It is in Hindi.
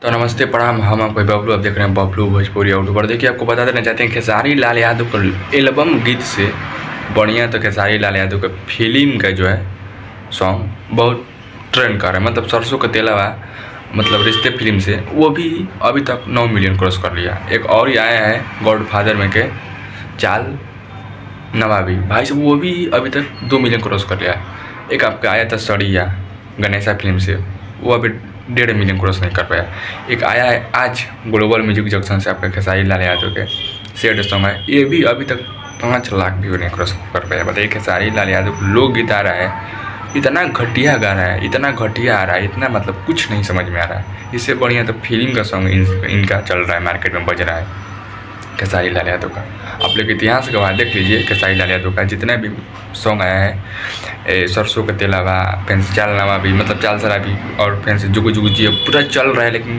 तो नमस्ते प्रणाम, हम आपको बबलू, आप देख रहे हैं बबलू भोजपुरी यूट्यूबर। देखिए, आपको बता देना चाहते हैं खेसारी लाल यादव को एल्बम गीत से बढ़िया तो खेसारी लाल यादव का फिल्म का जो है सॉन्ग बहुत ट्रेंड कर रहा है। मतलब सरसों का तेलावा, मतलब रिश्ते फिल्म से वो भी अभी तक 9 मिलियन क्रॉस कर लिया। एक और ही आया है गॉडफादर में के चाल नवाबी भाई से, वो भी अभी तक 2 मिलियन क्रॉस कर लिया। एक आपका आया था सड़िया गणेशा फिल्म से, वो अभी 1.5 मिलियन क्रॉस नहीं कर पाया। एक आया है आज ग्लोबल म्यूजिक जंक्शन से आपका खेसारी लाल यादव के सैड सॉन्ग है, ये भी अभी तक 5 लाख भी नहीं क्रॉस कर पाया। बताइए, खेसारी लाल यादव लोग गीत आ रहा है, इतना घटिया गा रहा है, इतना घटिया आ रहा है, इतना मतलब कुछ नहीं समझ में आ रहा है। इससे बढ़िया तो फिल्म का सॉन्ग इनका चल रहा है, मार्केट में बज रहा है खेसारी लाल यादव का। आप लोग इतिहास गवाह देख लीजिए, खेसारी लाल यादव का जितना भी सॉन्ग आया है, सरसों का तेलावा, फैंस चाल नवा भी, मतलब चाल सरा भी, और फैंस जुगु जुगु जी पूरा चल रहा है। लेकिन